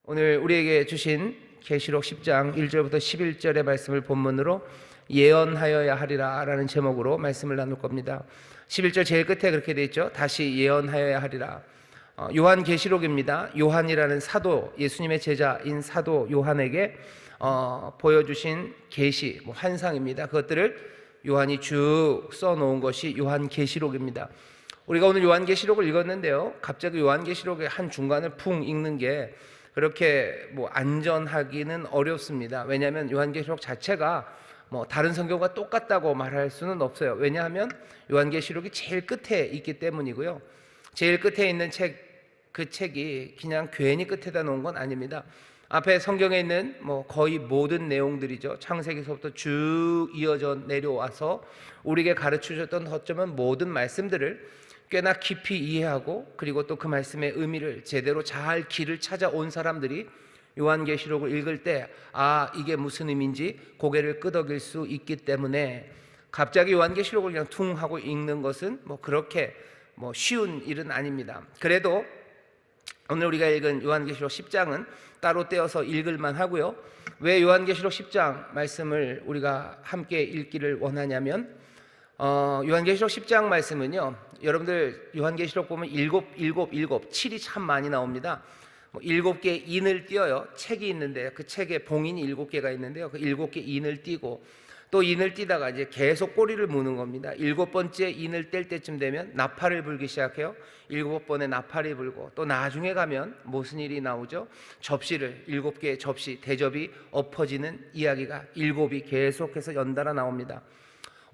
오늘 우리에게 주신 계시록 10장 1절부터 11절의 말씀을 본문으로 예언하여야 하리라 라는 제목으로 말씀을 나눌 겁니다. 11절 제일 끝에 그렇게 되어 있죠. 다시 예언하여야 하리라. 요한 계시록입니다. 요한이라는 사도, 예수님의 제자인 사도 요한에게 보여주신 계시, 환상입니다. 그것들을 요한이 쭉 써놓은 것이 요한 계시록입니다. 우리가 오늘 요한 계시록을 읽었는데요, 갑자기 요한 계시록의 한 중간을 푹 읽는 게 그렇게 안전하기는 어렵습니다. 왜냐하면 요한계시록 자체가 다른 성경과 똑같다고 말할 수는 없어요. 왜냐하면 요한계시록이 제일 끝에 있기 때문이고요. 제일 끝에 있는 그 책이 그냥 괜히 끝에다 놓은 건 아닙니다. 앞에 성경에 있는 거의 모든 내용들이죠. 창세기서부터 쭉 이어져 내려와서 우리에게 가르쳐 줬던 어쩌면 모든 말씀들을 꽤나 깊이 이해하고, 그리고 또 그 말씀의 의미를 제대로 잘 길을 찾아온 사람들이 요한계시록을 읽을 때 이게 무슨 의미인지 고개를 끄덕일 수 있기 때문에, 갑자기 요한계시록을 그냥 퉁 하고 읽는 것은 그렇게 쉬운 일은 아닙니다. 그래도 오늘 우리가 읽은 요한계시록 10장은 따로 떼어서 읽을만 하고요. 왜 요한계시록 10장 말씀을 우리가 함께 읽기를 원하냐면, 요한계시록 10장 말씀은요, 여러분들 요한계시록 보면 7이 참 많이 나옵니다. 7개 인을 띄어요. 책이 있는데 그 책에 봉인이 7개가 있는데요, 그 7개 인을 띄고 또 인을 띄다가 이제 계속 꼬리를 무는 겁니다. 7번째 인을 뗄 때쯤 되면 나팔을 불기 시작해요. 7번의 나팔이 불고, 또 나중에 가면 무슨 일이 나오죠? 접시를 7개의 접시, 대접이 엎어지는 이야기가 7이 계속해서 연달아 나옵니다.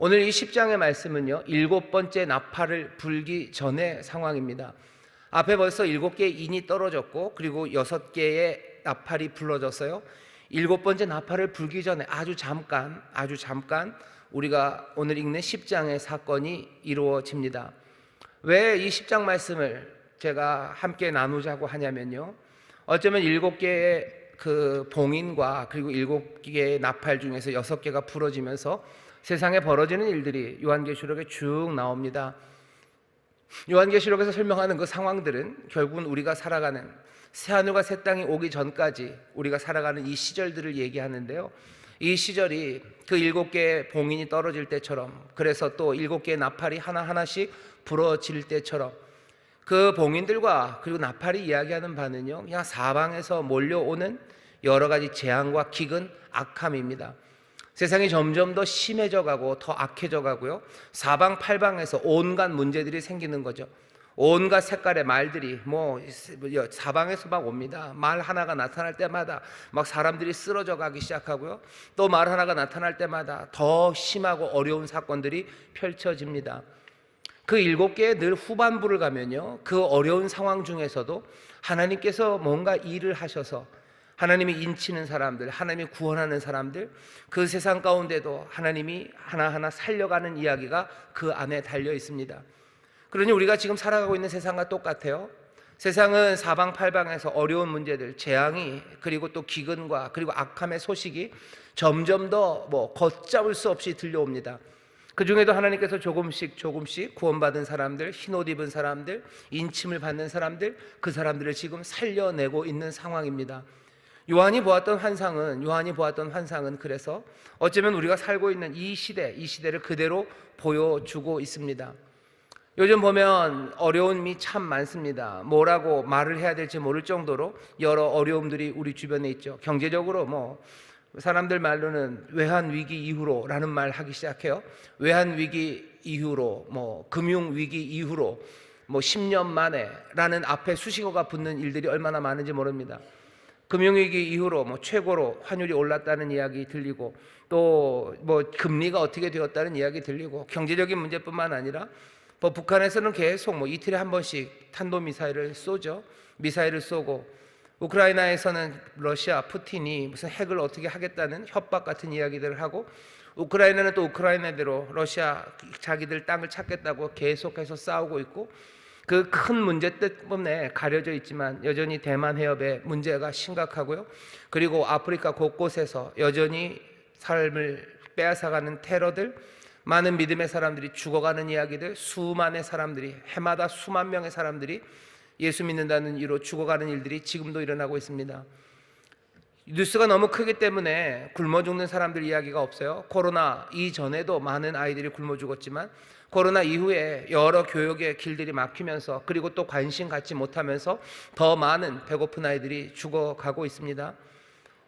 오늘 이 10장의 말씀은요, 7번째 나팔을 불기 전의 상황입니다. 앞에 벌써 7개의 인이 떨어졌고, 그리고 6개의 나팔이 불러졌어요. 7번째 나팔을 불기 전에 아주 잠깐 우리가 오늘 읽는 10장의 사건이 이루어집니다. 왜 이 10장 말씀을 제가 함께 나누자고 하냐면요, 어쩌면 7개의 그 봉인과 그리고 7개의 나팔 중에서 6개가 부러지면서 세상에 벌어지는 일들이 요한계시록에 쭉 나옵니다. 요한계시록에서 설명하는 그 상황들은 결국은 우리가 살아가는 새하늘과 새 땅이 오기 전까지 우리가 살아가는 이 시절들을 얘기하는데요, 이 시절이 그 7개의 봉인이 떨어질 때처럼, 그래서 또 7개의 나팔이 하나하나씩 부러질 때처럼, 그 봉인들과 그리고 나팔이 이야기하는 바는요, 그냥 사방에서 몰려오는 여러 가지 재앙과 기근, 악함입니다. 세상이 점점 더 심해져 가고 더 악해져 가고요, 사방팔방에서 온갖 문제들이 생기는 거죠. 온갖 색깔의 말들이 사방에서 막 옵니다. 말 하나가 나타날 때마다 막 사람들이 쓰러져 가기 시작하고요, 또 말 하나가 나타날 때마다 더 심하고 어려운 사건들이 펼쳐집니다. 그 7개의 늘 후반부를 가면요, 그 어려운 상황 중에서도 하나님께서 뭔가 일을 하셔서 하나님이 인치는 사람들, 하나님이 구원하는 사람들, 그 세상 가운데도 하나님이 하나하나 살려가는 이야기가 그 안에 달려 있습니다. 그러니 우리가 지금 살아가고 있는 세상과 똑같아요. 세상은 사방팔방에서 어려운 문제들, 재앙이, 그리고 또 기근과 그리고 악함의 소식이 점점 더 걷잡을 수 없이 들려옵니다. 그 중에도 하나님께서 조금씩 구원받은 사람들, 흰옷 입은 사람들, 인침을 받는 사람들, 그 사람들을 지금 살려내고 있는 상황입니다. 요한이 보았던 환상은 그래서 어쩌면 우리가 살고 있는 이 시대를 그대로 보여주고 있습니다. 요즘 보면 어려움이 참 많습니다. 뭐라고 말을 해야 될지 모를 정도로 여러 어려움들이 우리 주변에 있죠. 경제적으로 사람들 말로는 외환위기 이후로라는 말 하기 시작해요. 외환위기 이후로, 금융위기 이후로 10년 만에 라는 앞에 수식어가 붙는 일들이 얼마나 많은지 모릅니다. 금융위기 이후로 최고로 환율이 올랐다는 이야기 들리고, 또 금리가 어떻게 되었다는 이야기 들리고, 경제적인 문제뿐만 아니라 북한에서는 계속 이틀에 한 번씩 탄도미사일을 쏘죠. 미사일을 쏘고, 우크라이나에서는 러시아 푸틴이 무슨 핵을 어떻게 하겠다는 협박 같은 이야기들을 하고, 우크라이나는 또 우크라이나대로 러시아 자기들 땅을 찾겠다고 계속해서 싸우고 있고, 그 큰 문제 때문에 가려져 있지만 여전히 대만 해협의 문제가 심각하고요, 그리고 아프리카 곳곳에서 여전히 삶을 빼앗아가는 테러들, 많은 믿음의 사람들이 죽어가는 이야기들, 수많은 사람들이, 해마다 수만 명의 사람들이 예수 믿는다는 이유로 죽어가는 일들이 지금도 일어나고 있습니다. 뉴스가 너무 크기 때문에 굶어 죽는 사람들 이야기가 없어요. 코로나 이전에도 많은 아이들이 굶어 죽었지만 코로나 이후에 여러 교육의 길들이 막히면서 그리고 또 관심 갖지 못하면서 더 많은 배고픈 아이들이 죽어가고 있습니다.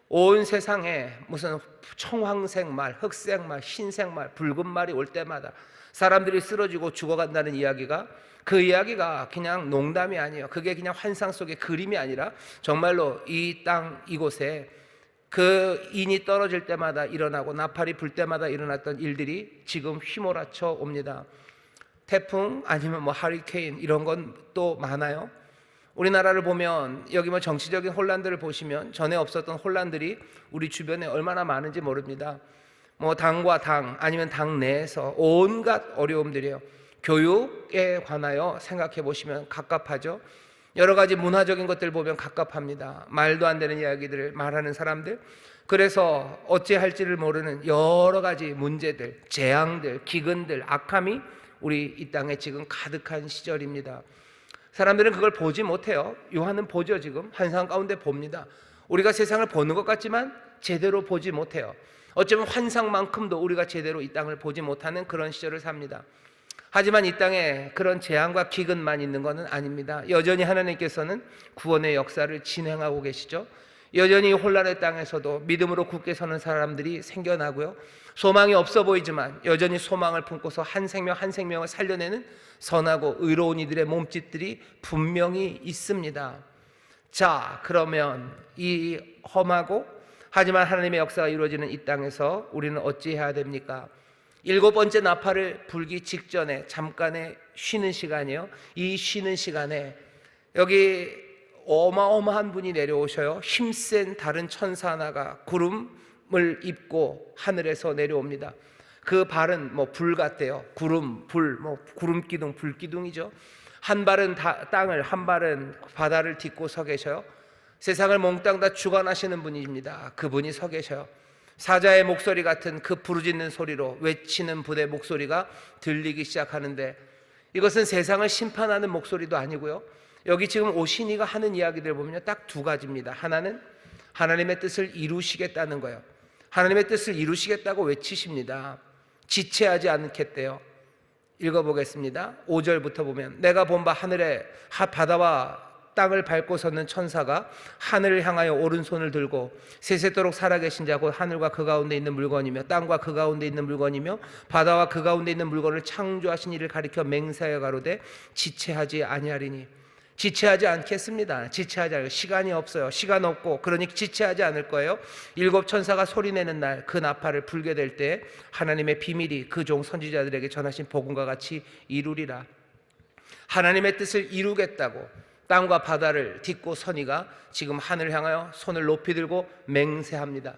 온 세상에 무슨 청황색말, 흑색말, 흰색말, 붉은 말이 올 때마다 사람들이 쓰러지고 죽어간다는 이야기가, 그 이야기가 그냥 농담이 아니에요. 그게 그냥 환상 속의 그림이 아니라 정말로 이 땅 이곳에 그 인이 떨어질 때마다 일어나고 나팔이 불 때마다 일어났던 일들이 지금 휘몰아쳐 옵니다. 태풍 아니면 뭐 하리케인 이런 건 또 많아요. 우리나라를 보면 여기 뭐 정치적인 혼란들을 보시면 전에 없었던 혼란들이 우리 주변에 얼마나 많은지 모릅니다. 뭐 당과 당 아니면 당 내에서 온갖 어려움들이요. 교육에 관하여 생각해 보시면 갑갑하죠. 여러 가지 문화적인 것들 보면 갑갑합니다. 말도 안 되는 이야기들을 말하는 사람들, 그래서 어찌할지를 모르는 여러 가지 문제들, 재앙들, 기근들, 악함이 우리 이 땅에 지금 가득한 시절입니다. 사람들은 그걸 보지 못해요. 요한은 보죠. 지금 환상 가운데 봅니다. 우리가 세상을 보는 것 같지만 제대로 보지 못해요. 어쩌면 환상만큼도 우리가 제대로 이 땅을 보지 못하는 그런 시절을 삽니다. 하지만 이 땅에 그런 재앙과 기근만 있는 것은 아닙니다. 여전히 하나님께서는 구원의 역사를 진행하고 계시죠. 여전히 혼란의 땅에서도 믿음으로 굳게 서는 사람들이 생겨나고요. 소망이 없어 보이지만 여전히 소망을 품고서 한 생명 한 생명을 살려내는 선하고 의로운 이들의 몸짓들이 분명히 있습니다. 자, 그러면 이 험하고 하지만 하나님의 역사가 이루어지는 이 땅에서 우리는 어찌해야 됩니까? 7번째 나팔을 불기 직전에 잠깐의 쉬는 시간이에요. 이 쉬는 시간에 여기 어마어마한 분이 내려오셔요. 힘센 다른 천사 하나가 구름을 입고 하늘에서 내려옵니다. 그 발은 뭐 불 같대요. 구름, 불, 뭐 구름 기둥, 불 기둥이죠. 한 발은 땅을, 한 발은 바다를 딛고 서 계셔요. 세상을 몽땅 다 주관하시는 분입니다. 그분이 서 계셔요. 사자의 목소리 같은 그 부르짖는 소리로 외치는 분의 목소리가 들리기 시작하는데, 이것은 세상을 심판하는 목소리도 아니고요. 여기 지금 오신이가 하는 이야기들 보면 딱 두 가지입니다. 하나는 하나님의 뜻을 이루시겠다는 거예요. 하나님의 뜻을 이루시겠다고 외치십니다. 지체하지 않겠대요. 읽어보겠습니다. 5절부터 보면 내가 본 바 하늘에 바다와 땅을 밟고 섰는 천사가 하늘을 향하여 오른손을 들고 세세토록 살아계신 자 곧 하늘과 그 가운데 있는 물건이며 땅과 그 가운데 있는 물건이며 바다와 그 가운데 있는 물건을 창조하신 이를 가리켜 맹세하여 가로되 지체하지 아니하리니. 지체하지 않겠습니다. 지체하지 않을, 시간이 없어요. 시간 없고 그러니 지체하지 않을 거예요. 7 천사가 소리내는 날 그 나팔을 불게 될 때 하나님의 비밀이 그 종 선지자들에게 전하신 복음과 같이 이루리라. 하나님의 뜻을 이루겠다고 땅과 바다를 딛고 선이가 지금 하늘을 향하여 손을 높이 들고 맹세합니다.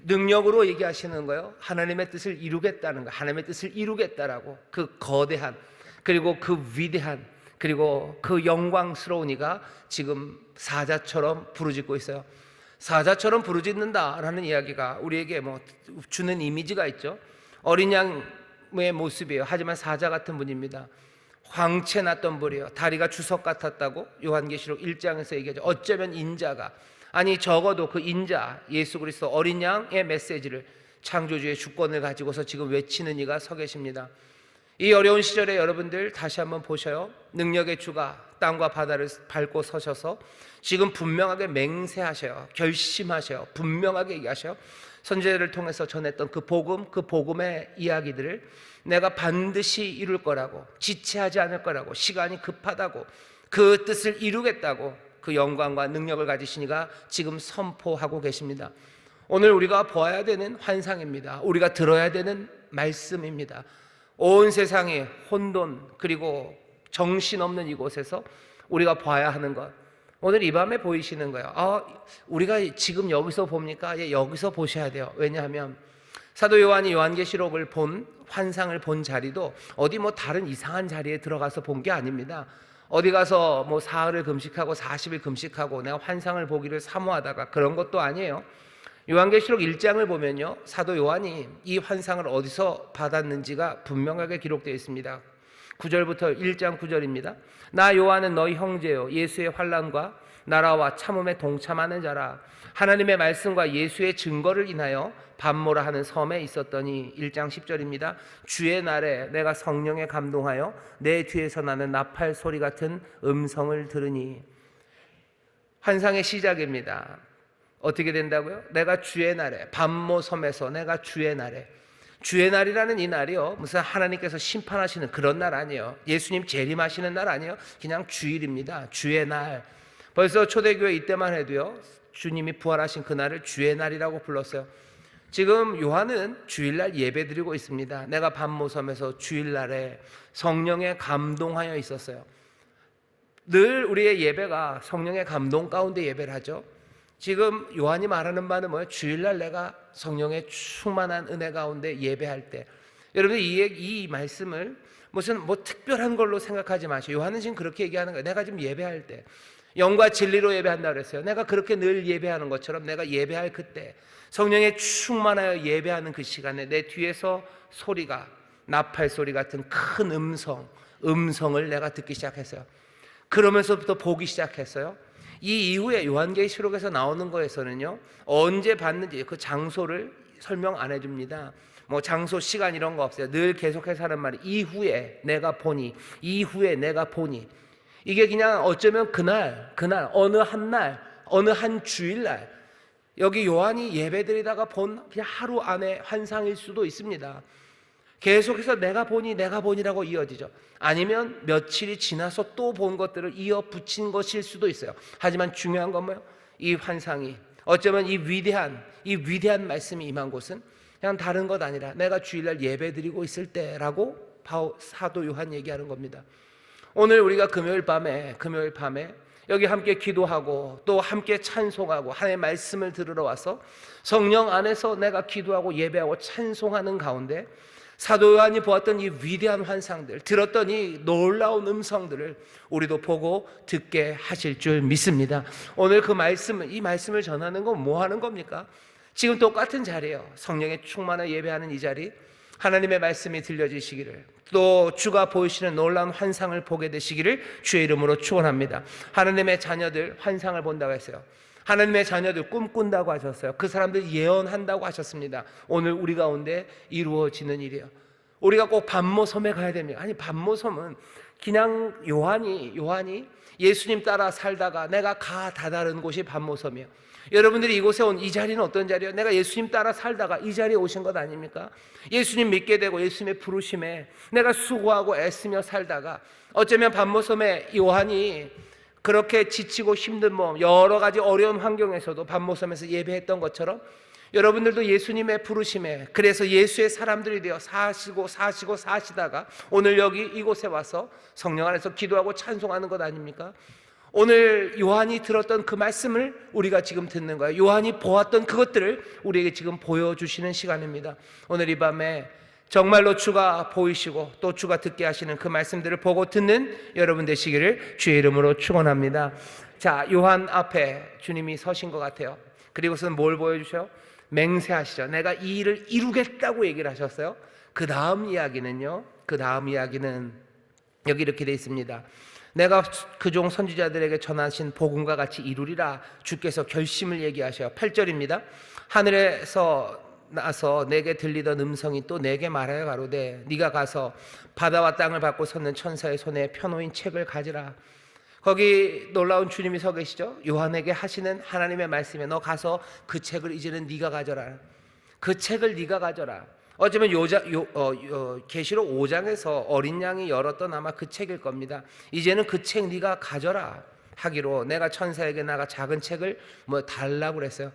능력으로 얘기하시는 거예요. 하나님의 뜻을 이루겠다는 거, 하나님의 뜻을 이루겠다라고. 그 거대한, 그리고 그 위대한, 그리고 그 영광스러운 이가 지금 사자처럼 부르짖고 있어요. 사자처럼 부르짖는다라는 이야기가 우리에게 뭐 주는 이미지가 있죠. 어린 양의 모습이에요. 하지만 사자 같은 분입니다. 황채 났던 분이에요. 다리가 주석 같았다고 요한계시록 1장에서 얘기하죠. 어쩌면 인자가, 아니 적어도 그 인자 예수 그리스도 어린 양의 메시지를, 창조주의 주권을 가지고서 지금 외치는 이가 서 계십니다. 이 어려운 시절에 여러분들 다시 한번 보셔요. 능력의 주가 땅과 바다를 밟고 서셔서 지금 분명하게 맹세하셔요. 결심하셔요. 분명하게 얘기하셔요. 선지자를 통해서 전했던 그 복음, 그 복음의 이야기들을 내가 반드시 이룰 거라고, 지체하지 않을 거라고, 시간이 급하다고, 그 뜻을 이루겠다고 그 영광과 능력을 가지신 이가 지금 선포하고 계십니다. 오늘 우리가 보아야 되는 환상입니다. 우리가 들어야 되는 말씀입니다. 온 세상이 혼돈 그리고 정신없는 이곳에서 우리가 봐야 하는 것, 오늘 이 밤에 보이시는 거예요. 우리가 지금 여기서 봅니까? 예, 여기서 보셔야 돼요. 왜냐하면 사도 요한이 요한계시록을 본, 환상을 본 자리도 어디 뭐 다른 이상한 자리에 들어가서 본 게 아닙니다. 어디 가서 뭐 사흘을 금식하고 40일 금식하고 내가 환상을 보기를 사모하다가 그런 것도 아니에요. 요한계시록 1장을 보면요, 사도 요한이 이 환상을 어디서 받았는지가 분명하게 기록되어 있습니다. 9절부터 1장 9절입니다. 나 요한은 너희 형제요 예수의 환난과 나라와 참음에 동참하는 자라. 하나님의 말씀과 예수의 증거를 인하여 밤모라 하는 섬에 있었더니 1장 10절입니다. 주의 날에 내가 성령에 감동하여 내 뒤에서 나는 나팔 소리 같은 음성을 들으니. 환상의 시작입니다. 어떻게 된다고요? 내가 주의 날에, 밤모 섬에서 내가 주의 날에. 주의 날이라는 이 날이요, 무슨 하나님께서 심판하시는 그런 날 아니에요. 예수님 재림하시는 날 아니에요. 그냥 주일입니다. 주의 날. 벌써 초대교회 이때만 해도요, 주님이 부활하신 그날을 주의 날이라고 불렀어요. 지금 요한은 주일날 예배드리고 있습니다. 내가 밤모섬에서 주일날에 성령에 감동하여 있었어요. 늘 우리의 예배가 성령의 감동 가운데 예배를 하죠. 지금 요한이 말하는 바는 뭐예요? 주일날 내가 성령의 충만한 은혜 가운데 예배할 때. 여러분 이 말씀을 무슨 특별한 걸로 생각하지 마시고, 요한은 지금 그렇게 얘기하는 거예요. 내가 지금 예배할 때 영과 진리로 예배한다 그랬어요. 내가 그렇게 늘 예배하는 것처럼 내가 예배할 그때, 성령에 충만하여 예배하는 그 시간에 내 뒤에서 소리가 나팔 소리 같은 큰 음성을 내가 듣기 시작했어요. 그러면서부터 보기 시작했어요. 이 이후에 요한계시록에서 나오는 거에서는요, 언제 봤는지 그 장소를 설명 안 해줍니다. 장소, 시간 이런 거 없어요. 늘 계속해서 하는 말이 이후에 내가 보니, 이후에 내가 보니. 이게 그냥 어쩌면 그날 어느 한 날, 어느 한 주일날, 여기 요한이 예배드리다가 본 그냥 하루 안에 환상일 수도 있습니다. 계속해서 내가 보니라고 이어지죠. 아니면 며칠이 지나서 또 본 것들을 이어 붙인 것일 수도 있어요. 하지만 중요한 건 뭐예요? 이 환상이 어쩌면 이 위대한 말씀이 임한 곳은 그냥 다른 것 아니라 내가 주일날 예배드리고 있을 때라고 사도 요한 얘기하는 겁니다. 오늘 우리가 금요일 밤에 여기 함께 기도하고 또 함께 찬송하고 하나님의 말씀을 들으러 와서 성령 안에서 내가 기도하고 예배하고 찬송하는 가운데 사도 요한이 보았던 이 위대한 환상들, 들었던 이 놀라운 음성들을 우리도 보고 듣게 하실 줄 믿습니다. 오늘 이 말씀을 전하는 건 뭐 하는 겁니까? 지금 똑같은 자리예요. 성령의 충만한 예배하는 이 자리, 하나님의 말씀이 들려지시기를, 또 주가 보이시는 놀라운 환상을 보게 되시기를 주의 이름으로 축원합니다. 하나님의 자녀들 환상을 본다고 했어요. 하나님의 자녀들 꿈꾼다고 하셨어요. 그 사람들 예언한다고 하셨습니다. 오늘 우리 가운데 이루어지는 일이에요. 우리가 꼭 밤모섬에 가야 됩니다. 아니, 밤모섬은 그냥 요한이 예수님 따라 살다가 내가 가 다다른 곳이 밤모섬이에요. 여러분들이 이곳에 온 이 자리는 어떤 자리예요? 내가 예수님 따라 살다가 이 자리에 오신 것 아닙니까? 예수님 믿게 되고 예수님의 부르심에 내가 수고하고 애쓰며 살다가 어쩌면 밤모섬에 요한이 그렇게 지치고 힘든 몸, 여러 가지 어려운 환경에서도 밤모섬에서 예배했던 것처럼 여러분들도 예수님의 부르심에, 그래서 예수의 사람들이 되어 사시다가 오늘 여기 이곳에 와서 성령 안에서 기도하고 찬송하는 것 아닙니까? 오늘 요한이 들었던 그 말씀을 우리가 지금 듣는 거예요. 요한이 보았던 그것들을 우리에게 지금 보여주시는 시간입니다. 오늘 이 밤에 정말로 주가 보이시고 또 주가 듣게 하시는 그 말씀들을 보고 듣는 여러분 되시기를 주의 이름으로 축원합니다. 자, 요한 앞에 주님이 서신 것 같아요. 그리고서는 뭘 보여주셔요? 맹세하시죠. 내가 이 일을 이루겠다고 얘기를 하셨어요. 그 다음 이야기는 여기 이렇게 되어 있습니다. 내가 그종 선지자들에게 전하신 복음과 같이 이루리라. 주께서 결심을 얘기하셔요. 8절입니다. 하늘에서 나서 내게 들리던 음성이 또 내게 말하여 가로되 네가 가서 바다와 땅을 밟고 섰는 천사의 손에 펴놓인 책을 가지라. 거기 놀라운 주님이 서 계시죠. 요한에게 하시는 하나님의 말씀에 너 가서 그 책을 이제는 네가 가져라. 그 책을 네가 가져라. 어쩌면 계시록 5장에서 어린 양이 열었던 아마 그 책일 겁니다. 이제는 그 책 네가 가져라 하기로 내가 천사에게 나가 작은 책을 달라고 그랬어요.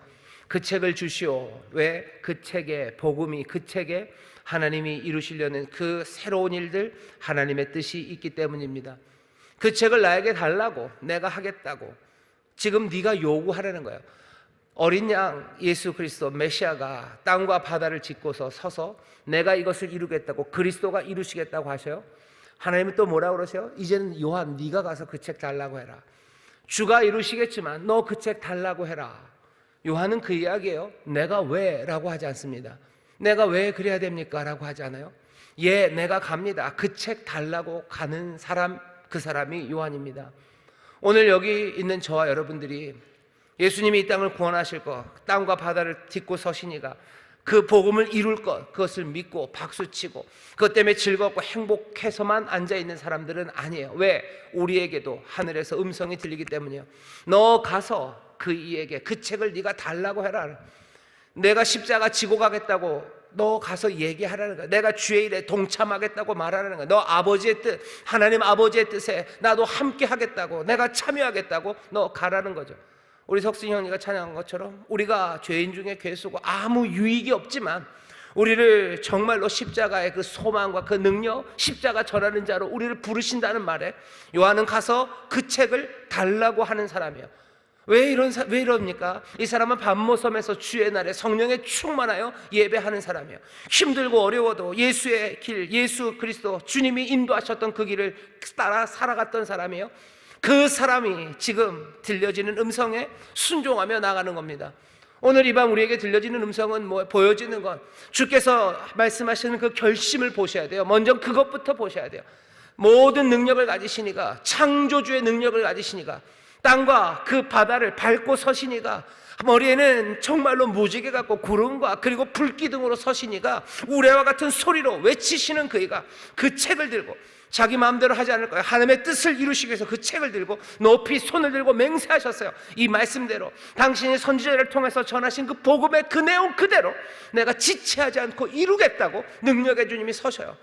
그 책을 주시오. 왜? 그 책에 복음이, 그 책에 하나님이 이루시려는 그 새로운 일들, 하나님의 뜻이 있기 때문입니다. 그 책을 나에게 달라고, 내가 하겠다고 지금 네가 요구하라는 거예요. 어린 양 예수 그리스도 메시아가 땅과 바다를 짚고서 서서 내가 이것을 이루겠다고, 그리스도가 이루시겠다고 하셔요. 하나님은 또 뭐라고 그러세요? 이제는 요한 네가 가서 그 책 달라고 해라. 주가 이루시겠지만 너 그 책 달라고 해라. 요한은 그 이야기예요. 내가 왜? 라고 하지 않습니다. 내가 왜 그래야 됩니까? 라고 하지 않아요. 예, 내가 갑니다. 그 책 달라고 가는 사람, 그 사람이 요한입니다. 오늘 여기 있는 저와 여러분들이 예수님이 이 땅을 구원하실 것, 땅과 바다를 딛고 서시니가 그 복음을 이룰 것, 그것을 믿고 박수치고 그것 때문에 즐겁고 행복해서만 앉아있는 사람들은 아니에요. 왜? 우리에게도 하늘에서 음성이 들리기 때문이에요. 너 가서 그 이에게 그 책을 네가 달라고 해라. 내가 십자가 지고 가겠다고 너 가서 얘기하라는 거야. 내가 주의 일에 동참하겠다고 말하라는 거야. 너 아버지의 뜻, 하나님 아버지의 뜻에 나도 함께 하겠다고, 내가 참여하겠다고 너 가라는 거죠. 우리 석순이 형님가 찬양한 것처럼 우리가 죄인 중에 괴수고 아무 유익이 없지만 우리를 정말로 십자가의 그 소망과 그 능력, 십자가 전하는 자로 우리를 부르신다는 말에 요한은 가서 그 책을 달라고 하는 사람이에요. 왜 이럽니까? 이 사람은 밤모섬에서 주의 날에 성령에 충만하여 예배하는 사람이에요. 힘들고 어려워도 예수의 길, 예수 그리스도 주님이 인도하셨던 그 길을 따라 살아갔던 사람이에요. 그 사람이 지금 들려지는 음성에 순종하며 나가는 겁니다. 오늘 이 밤 우리에게 들려지는 음성은 보여지는 건 주께서 말씀하시는 그 결심을 보셔야 돼요. 먼저 그것부터 보셔야 돼요. 모든 능력을 가지시니가, 창조주의 능력을 가지시니가, 땅과 그 바다를 밟고 서시니가, 머리에는 정말로 무지개 같고 구름과 그리고 불기둥으로 서시니가, 우레와 같은 소리로 외치시는 그이가 그 책을 들고 자기 마음대로 하지 않을 거예요. 하나님의 뜻을 이루시기 위해서 그 책을 들고 높이 손을 들고 맹세하셨어요. 이 말씀대로 당신이 선지자를 통해서 전하신 그 복음의 그 내용 그대로 내가 지체하지 않고 이루겠다고 능력의 주님이 서셔요.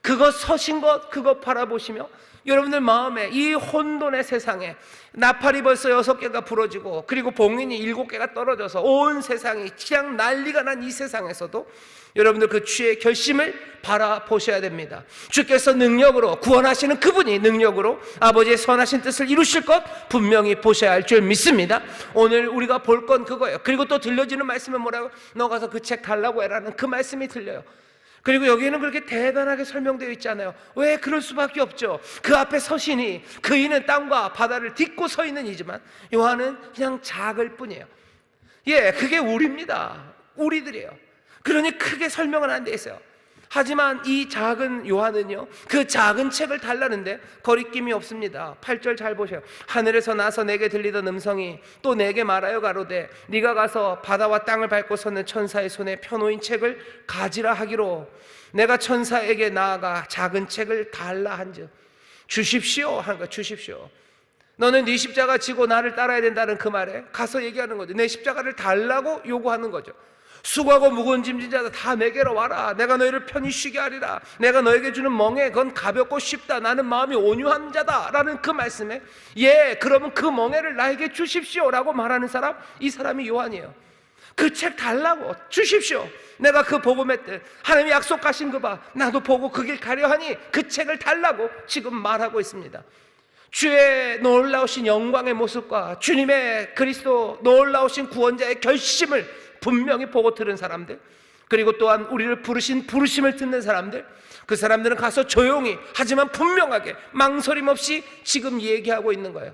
그거 서신 것, 그거 바라보시며 여러분들 마음에 이 혼돈의 세상에 나팔이 벌써 6개가 부러지고 그리고 봉인이 7개가 떨어져서 온 세상이 그냥 난리가 난 이 세상에서도 여러분들 그 주의 결심을 바라보셔야 됩니다. 주께서 능력으로 구원하시는 그분이 능력으로 아버지의 선하신 뜻을 이루실 것 분명히 보셔야 할 줄 믿습니다. 오늘 우리가 볼 건 그거예요. 그리고 또 들려지는 말씀은 뭐라고? 너 가서 그 책 달라고 해라는 그 말씀이 들려요. 그리고 여기에는 그렇게 대단하게 설명되어 있잖아요. 왜? 그럴 수밖에 없죠. 그 앞에 서시니 그이는 땅과 바다를 딛고 서 있는 이지만 요한은 그냥 작을 뿐이에요. 예, 그게 우리입니다. 우리들이에요. 그러니 크게 설명은 안 돼 있어요. 하지만 이 작은 요한은요, 그 작은 책을 달라는데 거리낌이 없습니다. 8절 잘 보세요. 하늘에서 나서 내게 들리던 음성이 또 내게 말하여 가로되 네가 가서 바다와 땅을 밟고 섰는 천사의 손에 펴놓인 책을 가지라 하기로 내가 천사에게 나아가 작은 책을 달라 한즉 주십시오 하는 거야. 주십시오. 너는 네 십자가 지고 나를 따라야 된다는 그 말에 가서 얘기하는 거죠. 내 십자가를 달라고 요구하는 거죠. 수고하고 무거운 짐진 자들 다 내게로 와라. 내가 너희를 편히 쉬게 하리라. 내가 너에게 주는 멍에 그건 가볍고 쉽다. 나는 마음이 온유한 자다 라는 그 말씀에 예, 그러면 그 멍에를 나에게 주십시오 라고 말하는 사람, 이 사람이 요한이에요. 그 책 달라고 주십시오. 내가 그 복음의 뜻, 하나님이 약속하신 그 바 나도 보고 그 길 가려 하니 그 책을 달라고 지금 말하고 있습니다. 주의 놀라우신 영광의 모습과 주님의 그리스도 놀라우신 구원자의 결심을 분명히 보고 들은 사람들, 그리고 또한 우리를 부르신 부르심을 듣는 사람들, 그 사람들은 가서 조용히 하지만 분명하게 망설임 없이 지금 얘기하고 있는 거예요.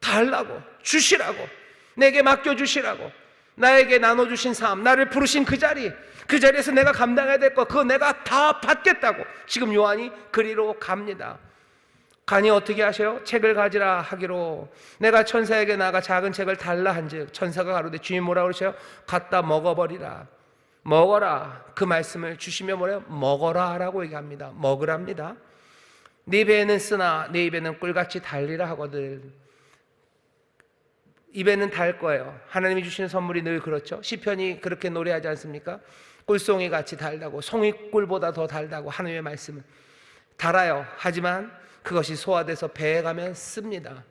달라고, 주시라고, 내게 맡겨주시라고, 나에게 나눠주신 삶, 나를 부르신 그 자리에서 내가 감당해야 될 것, 그거 내가 다 받겠다고 지금 요한이 그리로 갑니다. 가니 어떻게 하셔요? 책을 가지라 하기로 내가 천사에게 나가 작은 책을 달라 한즉 천사가 가로되 주님 뭐라고 그러셔요? 갖다 먹어버리라. 먹어라. 그 말씀을 주시며 뭐래요? 먹어라 라고 얘기합니다. 먹으랍니다. 네 배에는 쓰나 네 입에는 꿀같이 달리라 하거든. 입에는 달 거예요. 하나님이 주시는 선물이 늘 그렇죠. 시편이 그렇게 노래하지 않습니까? 꿀송이 같이 달다고, 송이꿀보다 더 달다고. 하나님의 말씀은 달아요. 하지만 그것이 소화돼서 배에 가면 씁니다.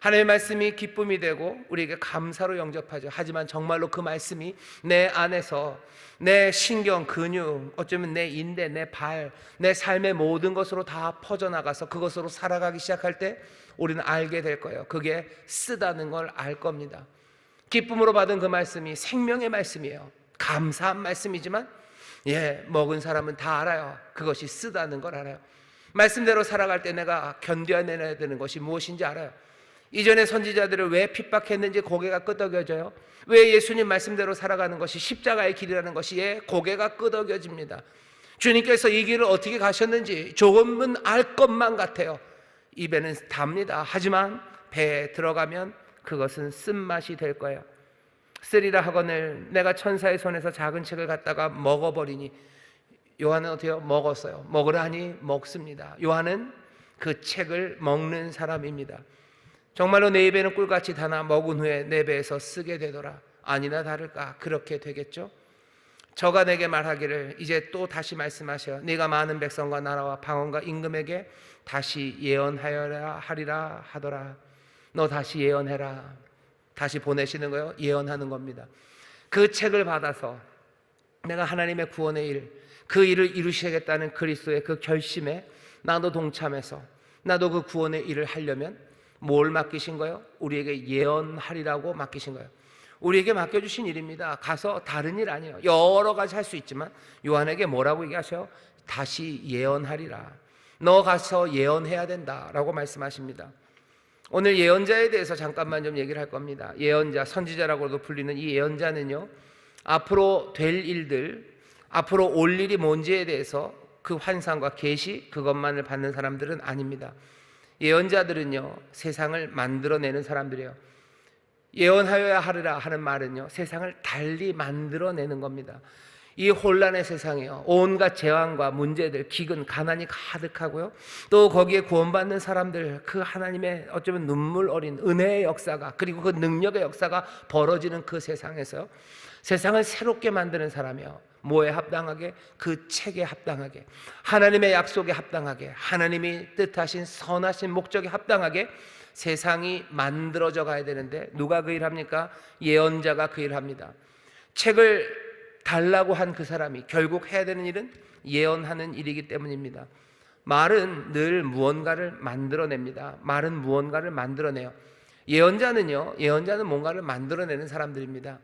하나님의 말씀이 기쁨이 되고 우리에게 감사로 영접하죠. 하지만 정말로 그 말씀이 내 안에서 내 신경, 근육, 어쩌면 내 인대, 내 발, 내 삶의 모든 것으로 다 퍼져나가서 그것으로 살아가기 시작할 때 우리는 알게 될 거예요. 그게 쓰다는 걸 알 겁니다. 기쁨으로 받은 그 말씀이 생명의 말씀이에요. 감사한 말씀이지만 예, 먹은 사람은 다 알아요. 그것이 쓰다는 걸 알아요. 말씀대로 살아갈 때 내가 견뎌내야 되는 것이 무엇인지 알아요. 이전에 선지자들을 왜 핍박했는지 고개가 끄덕여져요. 왜 예수님 말씀대로 살아가는 것이 십자가의 길이라는 것이 고개가 끄덕여집니다. 주님께서 이 길을 어떻게 가셨는지 조금은 알 것만 같아요. 입에는 답니다. 하지만 배에 들어가면 그것은 쓴맛이 될 거예요. 쓰리라 하거늘 내가 천사의 손에서 작은 책을 갖다가 먹어버리니, 요한은 어때요? 먹었어요. 먹으라니 먹습니다. 요한은 그 책을 먹는 사람입니다. 정말로 내 입에는 꿀같이 다나 먹은 후에 내 배에서 쓰게 되더라. 아니나 다를까 그렇게 되겠죠. 저가 내게 말하기를 이제 또 다시 말씀하셔. 네가 많은 백성과 나라와 방언과 임금에게 다시 예언하여라 하리라 하더라. 너 다시 예언해라. 다시 보내시는 거예요. 예언하는 겁니다. 그 책을 받아서 내가 하나님의 구원의 일, 그 일을 이루시겠다는 그리스도의 그 결심에 나도 동참해서 나도 그 구원의 일을 하려면 뭘 맡기신 거예요? 우리에게 예언하리라고 맡기신 거예요. 우리에게 맡겨주신 일입니다. 가서 다른 일 아니에요. 여러 가지 할 수 있지만 요한에게 뭐라고 얘기하셔요? 다시 예언하리라. 너 가서 예언해야 된다라고 말씀하십니다. 오늘 예언자에 대해서 잠깐만 좀 얘기를 할 겁니다. 예언자, 선지자라고도 불리는 이 예언자는요, 앞으로 될 일들, 앞으로 올 일이 뭔지에 대해서 그 환상과 계시, 그것만을 받는 사람들은 아닙니다. 예언자들은요, 세상을 만들어내는 사람들이에요. 예언하여야 하리라 하는 말은요, 세상을 달리 만들어내는 겁니다. 이 혼란의 세상이요, 온갖 재앙과 문제들, 기근, 가난이 가득하고요, 또 거기에 구원받는 사람들, 그 하나님의 어쩌면 눈물 어린 은혜의 역사가, 그리고 그 능력의 역사가 벌어지는 그 세상에서 세상을 새롭게 만드는 사람이요, 뭐에 합당하게? 그 책에 합당하게, 하나님의 약속에 합당하게, 하나님이 뜻하신 선하신 목적에 합당하게 세상이 만들어져 가야 되는데 누가 그 일 합니까? 예언자가 그 일 합니다. 책을 달라고 한 그 사람이 결국 해야 되는 일은 예언하는 일이기 때문입니다. 말은 늘 무언가를 만들어냅니다. 말은 무언가를 만들어내요. 예언자는 뭔가를 만들어내는 사람들입니다.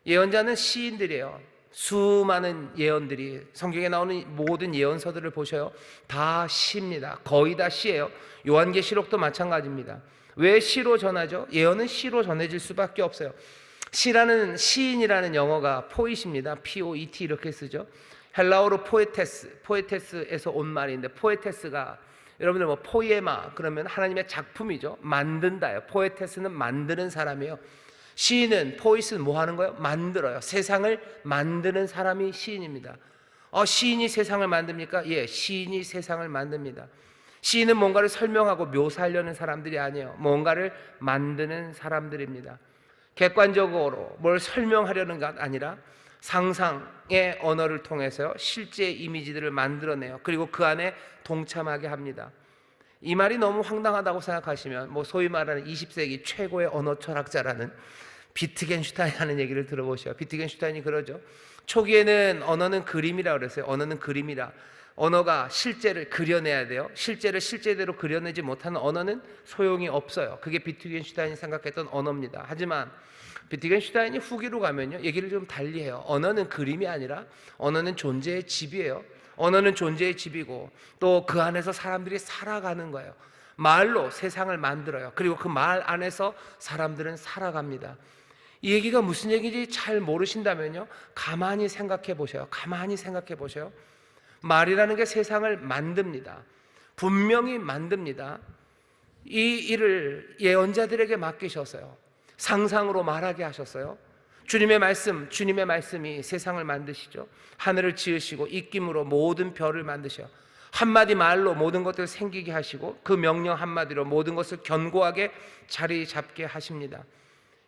예언자는 시인들이에요. 수많은 예언들이, 성경에 나오는 모든 예언서들을 보셔요. 다 시입니다. 거의 다 시예요. 요한계시록도 마찬가지입니다. 왜 시로 전하죠? 예언은 시로 전해질 수밖에 없어요. 시라는, 시인이라는 영어가 포이트입니다. P-O-E-T 이렇게 쓰죠. 헬라어로 포에테스에서 온 말인데, 포에테스가 여러분들 뭐 포에마 그러면 하나님의 작품이죠. 만든다요. 포에테스는 만드는 사람이에요. 시인은, 포이스는 뭐 하는 거예요? 만들어요. 세상을 만드는 사람이 시인입니다. 시인이 세상을 만듭니까? 예, 시인이 세상을 만듭니다. 시인은 뭔가를 설명하고 묘사하려는 사람들이 아니에요. 뭔가를 만드는 사람들입니다. 객관적으로 뭘 설명하려는 것 아니라 상상의 언어를 통해서 실제 이미지들을 만들어내요. 그리고 그 안에 동참하게 합니다. 이 말이 너무 황당하다고 생각하시면 뭐 소위 말하는 20세기 최고의 언어 철학자라는 비트겐슈타인 하는 얘기를 들어보셔요. 비트겐슈타인이 그러죠. 초기에는 언어는 그림이라 그랬어요. 언어는 그림이라. 언어가 실제를 그려내야 돼요. 실제를 실제대로 그려내지 못하는 언어는 소용이 없어요. 그게 비트겐슈타인이 생각했던 언어입니다. 하지만 비트겐슈타인이 후기로 가면요, 얘기를 좀 달리해요. 언어는 그림이 아니라 언어는 존재의 집이에요. 언어는 존재의 집이고 또 그 안에서 사람들이 살아가는 거예요. 말로 세상을 만들어요. 그리고 그 말 안에서 사람들은 살아갑니다. 이 얘기가 무슨 얘기인지 잘 모르신다면요, 가만히 생각해 보셔요. 가만히 생각해 보셔요. 말이라는 게 세상을 만듭니다. 분명히 만듭니다. 이 일을 예언자들에게 맡기셨어요. 상상으로 말하게 하셨어요. 주님의 말씀이 세상을 만드시죠. 하늘을 지으시고 입김으로 모든 별을 만드셔. 한마디 말로 모든 것들을 생기게 하시고 그 명령 한마디로 모든 것을 견고하게 자리 잡게 하십니다.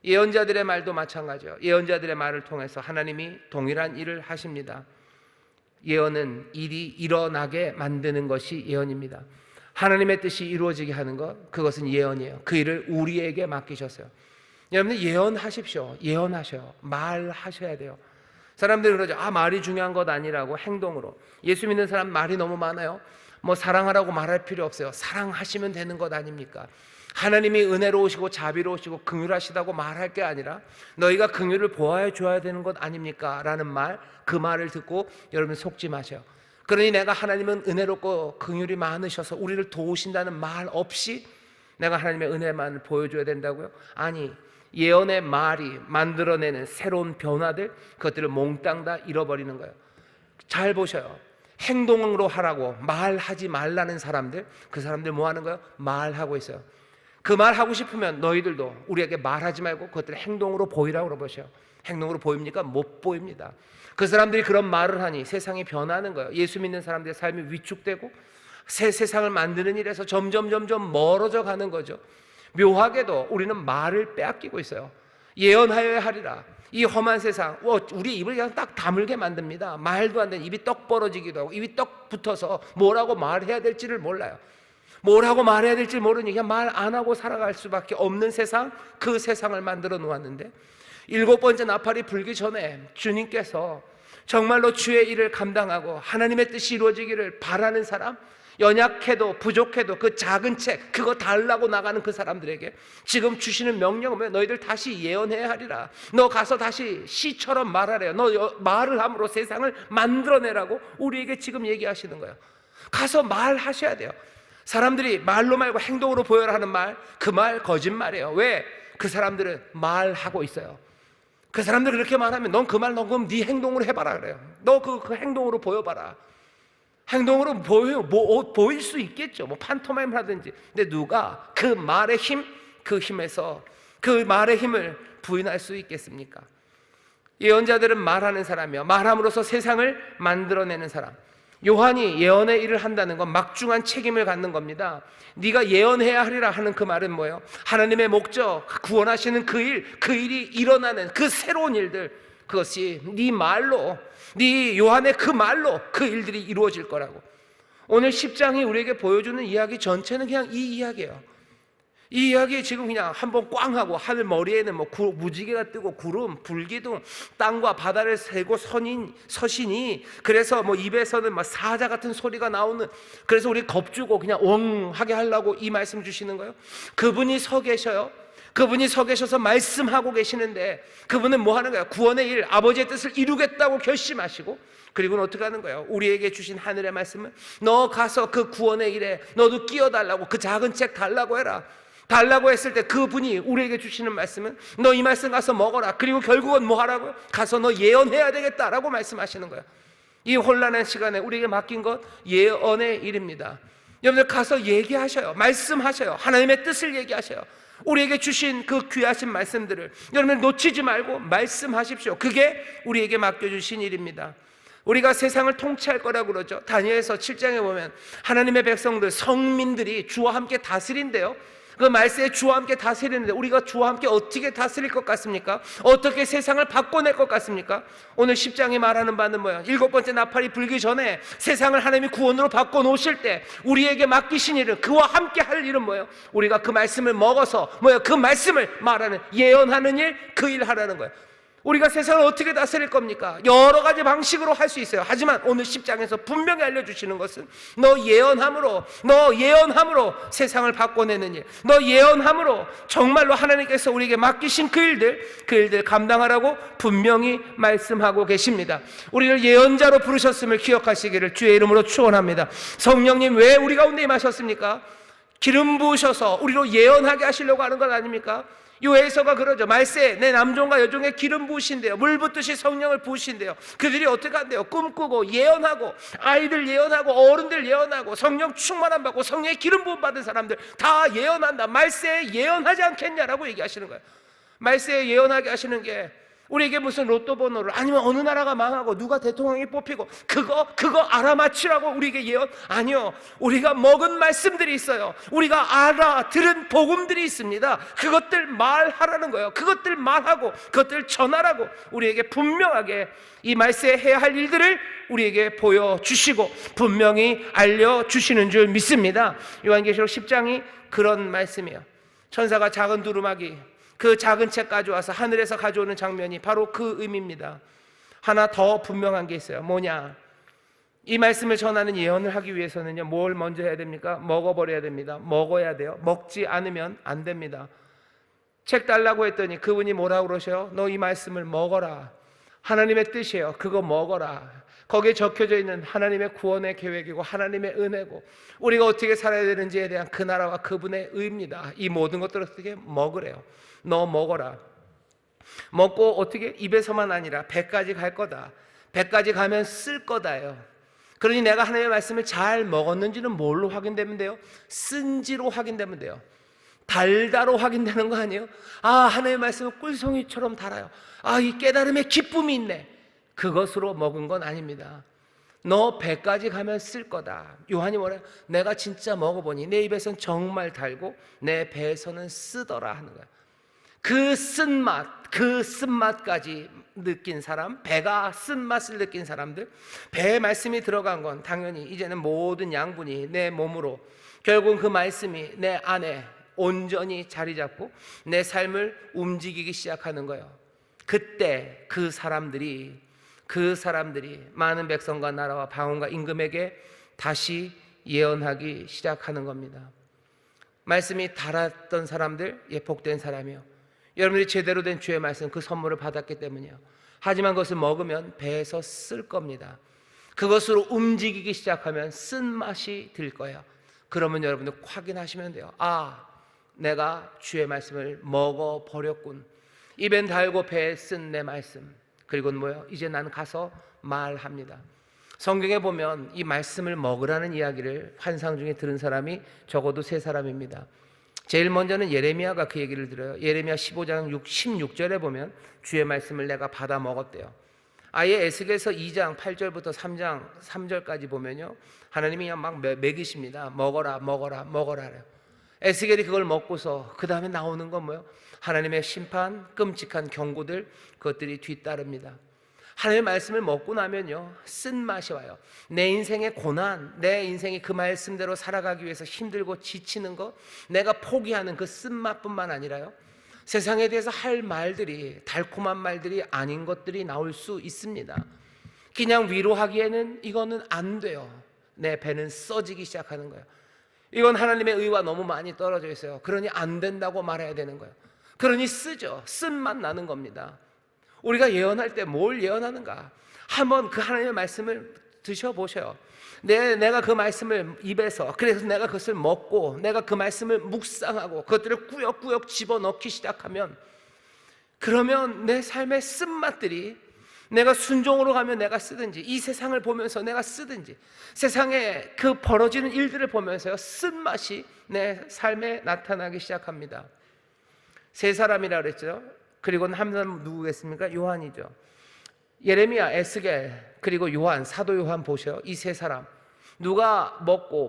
예언자들의 말도 마찬가지예요. 예언자들의 말을 통해서 하나님이 동일한 일을 하십니다. 예언은 일이 일어나게 만드는 것이 예언입니다. 하나님의 뜻이 이루어지게 하는 것, 그것은 예언이에요. 그 일을 우리에게 맡기셨어요. 여러분들 예언하십시오. 예언하셔요. 말하셔야 돼요. 사람들은 그러죠. 말이 중요한 것 아니라고. 행동으로. 예수 믿는 사람 말이 너무 많아요. 뭐 사랑하라고 말할 필요 없어요. 사랑하시면 되는 것 아닙니까? 하나님이 은혜로우시고 자비로우시고 긍휼하시다고 말할 게 아니라 너희가 긍휼을 보아해 줘야 되는 것 아닙니까? 라는 말, 그 말을 듣고 여러분 속지 마세요. 그러니 내가 하나님은 은혜롭고 긍휼이 많으셔서 우리를 도우신다는 말 없이 내가 하나님의 은혜만을 보여줘야 된다고요? 아니, 예언의 말이 만들어내는 새로운 변화들, 그것들을 몽땅 다 잃어버리는 거예요. 잘 보셔요. 행동으로 하라고 말하지 말라는 사람들, 그 사람들 뭐 하는 거예요? 말하고 있어요. 그 말 하고 싶으면 너희들도 우리에게 말하지 말고 그것들을 행동으로 보이라고 그러셔요. 행동으로 보입니까? 못 보입니다. 그 사람들이 그런 말을 하니 세상이 변하는 거예요. 예수 믿는 사람들의 삶이 위축되고 새 세상을 만드는 일에서 점점 멀어져 가는 거죠. 묘하게도 우리는 말을 빼앗기고 있어요. 예언하여야 하리라. 이 험한 세상, 우리 입을 그냥 딱 다물게 만듭니다. 말도 안 되는 입이 떡 벌어지기도 하고 입이 떡 붙어서 뭐라고 말해야 될지를 몰라요. 뭐라고 말해야 될지 모르니 그냥 말 안 하고 살아갈 수밖에 없는 세상, 그 세상을 만들어 놓았는데, 7번째 나팔이 불기 전에 주님께서 정말로 주의 일을 감당하고 하나님의 뜻이 이루어지기를 바라는 사람, 연약해도 부족해도 그 작은 책 그거 달라고 나가는 그 사람들에게 지금 주시는 명령은 너희들 다시 예언해야 하리라. 너 가서 다시 시처럼 말하래요. 너 말을 함으로 세상을 만들어내라고 우리에게 지금 얘기하시는 거예요. 가서 말하셔야 돼요. 사람들이 말로 말고 행동으로 보여라 하는 말, 그 말 거짓말이에요. 왜? 그 사람들은 말하고 있어요. 그 사람들 그렇게 말하면 넌 그 말, 너 그럼 네 행동으로 해봐라 그래요. 너 그 행동으로 보여봐라. 행동으로 보일 수 있겠죠. 뭐 판토마임 하든지. 근데 누가 그 말의 힘, 그 힘에서 그 말의 힘을 부인할 수 있겠습니까? 예언자들은 말하는 사람이요, 말함으로써 세상을 만들어내는 사람. 요한이 예언의 일을 한다는 건 막중한 책임을 갖는 겁니다. 네가 예언해야 하리라 하는 그 말은 뭐예요? 하나님의 목적, 구원하시는 그 일이 일어나는 그 새로운 일들, 그것이 네 말로, 네 요한의 그 말로 그 일들이 이루어질 거라고. 오늘 10장이 우리에게 보여주는 이야기 전체는 그냥 이 이야기예요. 이 이야기 지금 그냥 한번 꽝 하고 하늘 머리에는 뭐 무지개가 뜨고 구름, 불기둥, 땅과 바다를 세고 서신이, 그래서 뭐 입에서는 막 사자 같은 소리가 나오는, 그래서 우리 겁주고 그냥 엉하게 하려고 이 말씀 주시는 거예요. 그분이 서 계셔요. 그분이 서 계셔서 말씀하고 계시는데 그분은 뭐 하는 거예요? 구원의 일, 아버지의 뜻을 이루겠다고 결심하시고, 그리고는 어떻게 하는 거예요? 우리에게 주신 하늘의 말씀은 너 가서 그 구원의 일에 너도 끼어달라고, 그 작은 책 달라고 해라. 달라고 했을 때 그분이 우리에게 주시는 말씀은 너 이 말씀 가서 먹어라. 그리고 결국은 뭐 하라고요? 가서 너 예언해야 되겠다라고 말씀하시는 거예요. 이 혼란한 시간에 우리에게 맡긴 것 예언의 일입니다. 여러분들 가서 얘기하셔요. 말씀하셔요. 하나님의 뜻을 얘기하셔요. 우리에게 주신 그 귀하신 말씀들을 여러분 놓치지 말고 말씀하십시오. 그게 우리에게 맡겨주신 일입니다. 우리가 세상을 통치할 거라고 그러죠. 다니엘서 7장에 보면 하나님의 백성들, 성민들이 주와 함께 다스린대요. 그 말세에 주와 함께 다스리는데 우리가 주와 함께 어떻게 다스릴 것 같습니까? 어떻게 세상을 바꿔낼 것 같습니까? 오늘 10장이 말하는 바는 뭐예요? 7번째 나팔이 불기 전에 세상을 하나님이 구원으로 바꿔놓으실 때 우리에게 맡기신 일은, 그와 함께 할 일은 뭐예요? 우리가 그 말씀을 먹어서 그 말씀을 말하는, 예언하는 일, 그 일 하라는 거예요. 우리가 세상을 어떻게 다스릴 겁니까? 여러 가지 방식으로 할 수 있어요. 하지만 오늘 10장에서 분명히 알려주시는 것은 너 예언함으로 세상을 바꿔내는 일, 너 예언함으로 정말로 하나님께서 우리에게 맡기신 그 일들 감당하라고 분명히 말씀하고 계십니다. 우리를 예언자로 부르셨음을 기억하시기를 주의 이름으로 축원합니다. 성령님 왜 우리 가운데 임하셨습니까? 기름 부으셔서 우리로 예언하게 하시려고 하는 것 아닙니까? 요에서가 그러죠. 말세 내 남종과 여종에 기름 부으신대요. 물 붓듯이 성령을 부으신대요. 그들이 어떻게 한대요? 꿈꾸고 예언하고, 아이들 예언하고, 어른들 예언하고, 성령 충만함 받고 성령의 기름 부음 받은 사람들 다 예언한다. 말세에 예언하지 않겠냐라고 얘기하시는 거예요. 말세에 예언하게 하시는 게 우리에게 무슨 로또 번호를, 아니면 어느 나라가 망하고 누가 대통령이 뽑히고 그거 알아맞히라고 우리에게 예언? 아니요. 우리가 먹은 말씀들이 있어요. 우리가 알아들은 복음들이 있습니다. 그것들 말하라는 거예요. 그것들 말하고 그것들 전하라고 우리에게 분명하게 이 말세에 해야 할 일들을 우리에게 보여주시고 분명히 알려주시는 줄 믿습니다. 요한계시록 10장이 그런 말씀이에요. 천사가 작은 두루마기, 그 작은 책 가져와서 하늘에서 가져오는 장면이 바로 그 의미입니다. 하나 더 분명한 게 있어요. 뭐냐? 이 말씀을 전하는 예언을 하기 위해서는요, 뭘 먼저 해야 됩니까? 먹어버려야 됩니다. 먹어야 돼요. 먹지 않으면 안 됩니다. 책 달라고 했더니 그분이 뭐라고 그러셔요? 너 이 말씀을 먹어라. 하나님의 뜻이에요. 그거 먹어라. 거기에 적혀져 있는 하나님의 구원의 계획이고 하나님의 은혜고 우리가 어떻게 살아야 되는지에 대한 그 나라와 그분의 의입니다. 이 모든 것들을 어떻게 먹으래요? 너 먹어라. 먹고 어떻게? 입에서만 아니라 배까지 갈 거다. 배까지 가면 쓸 거다요. 그러니 내가 하나님의 말씀을 잘 먹었는지는 뭘로 확인되면 돼요? 쓴지로 확인되면 돼요. 달다로 확인되는 거 아니에요? 아, 하나님의 말씀은 꿀송이처럼 달아요. 아, 이 깨달음에 기쁨이 있네. 그것으로 먹은 건 아닙니다. 너 배까지 가면 쓸 거다. 요한이 뭐래요? 내가 진짜 먹어보니 내 입에서는 정말 달고 내 배에서는 쓰더라 하는 거예요. 그 쓴맛, 그 쓴맛까지 느낀 사람, 배가 쓴맛을 느낀 사람들, 배에 말씀이 들어간 건 당연히 이제는 모든 양분이 내 몸으로, 결국은 그 말씀이 내 안에 온전히 자리 잡고 내 삶을 움직이기 시작하는 거예요. 그때 그 사람들이 많은 백성과 나라와 방언과 임금에게 다시 예언하기 시작하는 겁니다. 말씀이 달았던 사람들, 복된 사람이요. 여러분들이 제대로 된 주의 말씀, 그 선물을 받았기 때문이에요. 하지만 그것을 먹으면 배에서 쓸 겁니다. 그것으로 움직이기 시작하면 쓴맛이 들 거예요. 그러면 여러분들 확인하시면 돼요. 아, 내가 주의 말씀을 먹어버렸군. 입엔 달고 배에 쓴 내 말씀. 그리고는 뭐예요? 이제 나는 가서 말합니다. 성경에 보면 이 말씀을 먹으라는 이야기를 환상 중에 들은 사람이 적어도 3사람입니다. 제일 먼저는 예레미야가 그 얘기를 들어요. 예레미야 15장 16절에 보면 주의 말씀을 내가 받아 먹었대요. 아예 에스겔서 2장 8절부터 3장 3절까지 보면요, 하나님이 그냥 막 먹이십니다. 먹어라 먹어라 먹어라래요. 에스겔이 그걸 먹고서 그 다음에 나오는 건 뭐예요? 하나님의 심판, 끔찍한 경고들, 그것들이 뒤따릅니다. 하나님의 말씀을 먹고 나면요, 쓴맛이 와요. 내 인생의 고난, 내 인생이 그 말씀대로 살아가기 위해서 힘들고 지치는 것, 내가 포기하는 그 쓴맛뿐만 아니라요, 세상에 대해서 할 말들이, 달콤한 말들이 아닌 것들이 나올 수 있습니다. 그냥 위로하기에는 이거는 안 돼요. 내 배는 써지기 시작하는 거예요. 이건 하나님의 의와 너무 많이 떨어져 있어요. 그러니 안 된다고 말해야 되는 거예요. 그러니 쓰죠. 쓴맛 나는 겁니다. 우리가 예언할 때 뭘 예언하는가? 한번 그 하나님의 말씀을 드셔보셔요. 내가 그 말씀을 입에서, 그래서 내가 그것을 먹고 내가 그 말씀을 묵상하고 그것들을 꾸역꾸역 집어넣기 시작하면, 그러면 내 삶의 쓴맛들이, 내가 순종으로 가면 내가 쓰든지, 이 세상을 보면서 내가 쓰든지, 세상에 그 벌어지는 일들을 보면서요, 쓴맛이 내 삶에 나타나기 시작합니다. 3사람이라 그랬죠. 그리고는 한 사람 누구겠습니까? 요한이죠. 예레미야, 에스겔, 그리고 요한, 사도 요한 보셔요. 이 3사람, 누가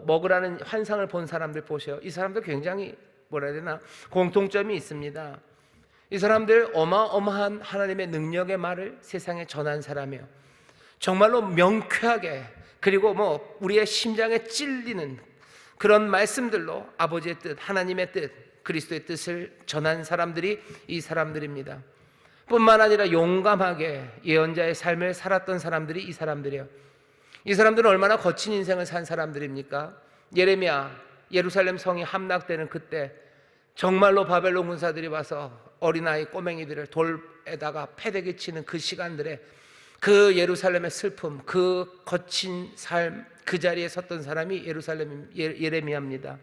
먹으라는 환상을 본 사람들 보셔요. 이 사람들 굉장히 뭐라 해야 되나, 공통점이 있습니다. 이 사람들 어마어마한 하나님의 능력의 말을 세상에 전한 사람이에요. 정말로 명쾌하게, 그리고 우리의 심장에 찔리는 그런 말씀들로 아버지의 뜻, 하나님의 뜻, 그리스도의 뜻을 전한 사람들이 이 사람들입니다. 뿐만 아니라 용감하게 예언자의 삶을 살았던 사람들이 이 사람들이에요. 이 사람들은 얼마나 거친 인생을 산 사람들입니까? 예레미야, 예루살렘 성이 함락되는 그때 정말로 바벨론 군사들이 와서 어린아이 꼬맹이들을 돌에다가 패대기 치는 그 시간들에 그 예루살렘의 슬픔, 그 거친 삶, 그 자리에 섰던 사람이 예레미야입니다.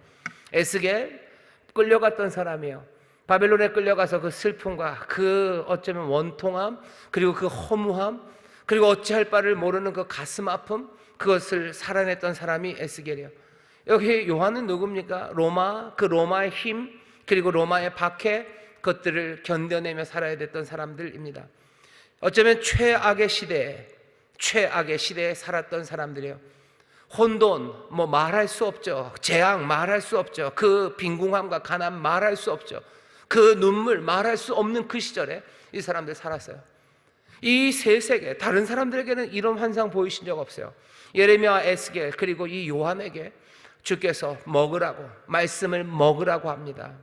에스겔, 끌려갔던 사람이에요. 바벨론에 끌려가서 그 슬픔과 그 어쩌면 원통함, 그리고 그 허무함, 그리고 어찌할 바를 모르는 그 가슴 아픔, 그것을 살아냈던 사람이 에스겔이에요. 여기 요한은 누굽니까? 로마의 힘, 그리고 로마의 박해, 그것들을 견뎌내며 살아야 됐던 사람들입니다. 어쩌면 최악의 시대에 살았던 사람들이에요. 혼돈, 말할 수 없죠. 재앙 말할 수 없죠. 그 빈궁함과 가난 말할 수 없죠. 그 눈물 말할 수 없는 그 시절에 이 사람들 살았어요. 이 세 세계, 다른 사람들에게는 이런 환상 보이신 적 없어요. 예레미야, 에스겔, 그리고 이 요한에게 주께서 먹으라고, 말씀을 먹으라고 합니다.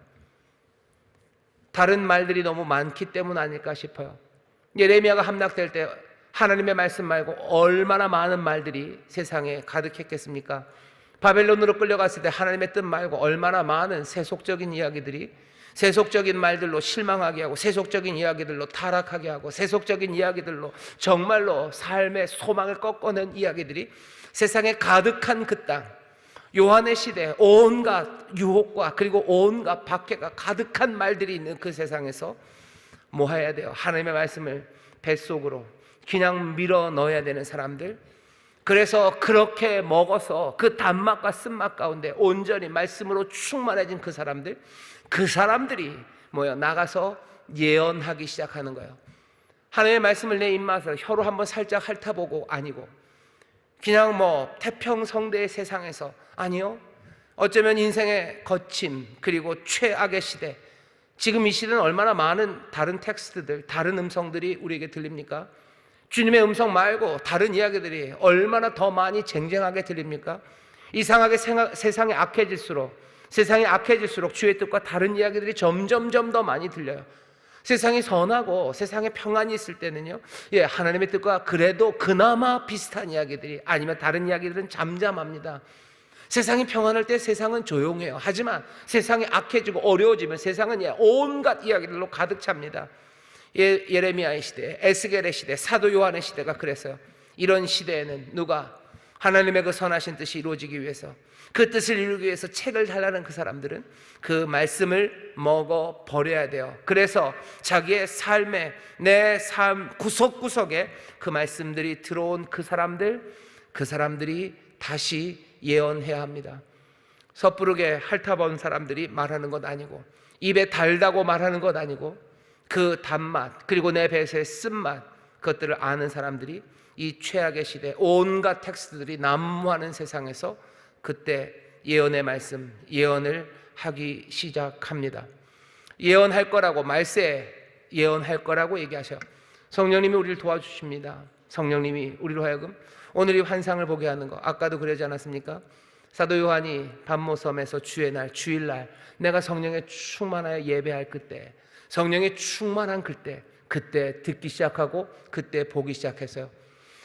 다른 말들이 너무 많기 때문 아닐까 싶어요. 예레미야가 함락될 때 하나님의 말씀 말고 얼마나 많은 말들이 세상에 가득했겠습니까? 바벨론으로 끌려갔을 때 하나님의 뜻 말고 얼마나 많은 세속적인 이야기들이, 세속적인 말들로 실망하게 하고, 세속적인 이야기들로 타락하게 하고, 세속적인 이야기들로 정말로 삶의 소망을 꺾어낸 이야기들이 세상에 가득한 그 땅, 요한의 시대에 온갖 유혹과 그리고 온갖 박해가 가득한 말들이 있는 그 세상에서 뭐 해야 돼요? 하나님의 말씀을 뱃속으로 그냥 밀어 넣어야 되는 사람들, 그래서 그렇게 먹어서 그 단맛과 쓴맛 가운데 온전히 말씀으로 충만해진 그 사람들이 나가서 예언하기 시작하는 거예요. 하나님의 말씀을 내 입맛으로 혀로 한번 살짝 핥아보고 아니고, 그냥 태평성대의 세상에서 아니요, 어쩌면 인생의 거침 그리고 최악의 시대, 지금 이 시대는 얼마나 많은 다른 텍스트들, 다른 음성들이 우리에게 들립니까? 주님의 음성 말고 다른 이야기들이 얼마나 더 많이 쟁쟁하게 들립니까? 이상하게 세상이 악해질수록 주의 뜻과 다른 이야기들이 점점점 더 많이 들려요. 세상이 선하고 세상에 평안이 있을 때는요, 하나님의 뜻과 그래도 그나마 비슷한 이야기들이, 아니면 다른 이야기들은 잠잠합니다. 세상이 평안할 때 세상은 조용해요. 하지만 세상이 악해지고 어려워지면 세상은 온갖 이야기들로 가득 찹니다. 예레미야의 시대, 에스겔의 시대, 사도 요한의 시대가 그랬어요. 이런 시대에는 누가 하나님의 그 선하신 뜻이 이루어지기 위해서, 그 뜻을 이루기 위해서 책을 달라는 그 사람들은 그 말씀을 먹어 버려야 돼요. 그래서 자기의 삶에, 내 삶 구석구석에 그 말씀들이 들어온 그 사람들이 다시 예언해야 합니다. 섣부르게 핥아본 사람들이 말하는 것 아니고, 입에 달다고 말하는 것 아니고, 그 단맛 그리고 내 배에서의 쓴맛, 그것들을 아는 사람들이 이 최악의 시대, 온갖 텍스트들이 난무하는 세상에서 그때 예언의 말씀, 예언을 하기 시작합니다. 예언할 거라고, 말세 예언할 거라고 얘기하셔요. 성령님이 우리를 도와주십니다. 성령님이 우리로 하여금 오늘 이 환상을 보게 하는 거, 아까도 그러지 않았습니까? 사도 요한이 반모섬에서 주의 날, 주일날 내가 성령에 충만하여 예배할 그때, 성령에 충만한 그때 듣기 시작하고 그때 보기 시작했어요.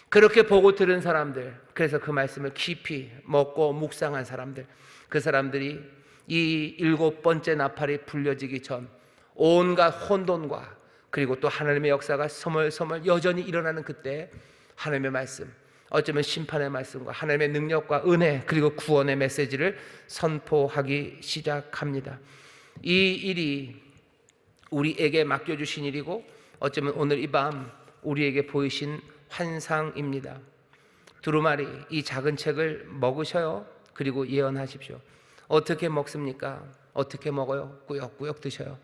그렇게 보고 들은 사람들, 그래서 그 말씀을 깊이 먹고 묵상한 사람들, 그 사람들이 이 7번째 나팔이 불려지기 전 온갖 혼돈과 그리고 또 하나님의 역사가 서멀서멀 여전히 일어나는 그때 하나님의 말씀, 어쩌면 심판의 말씀과 하나님의 능력과 은혜 그리고 구원의 메시지를 선포하기 시작합니다. 이 일이 우리에게 맡겨주신 일이고, 어쩌면 오늘 이 밤 우리에게 보이신 환상입니다. 두루마리 이 작은 책을 먹으셔요. 그리고 예언하십시오. 어떻게 먹습니까? 어떻게 먹어요? 꾸역꾸역 드셔요.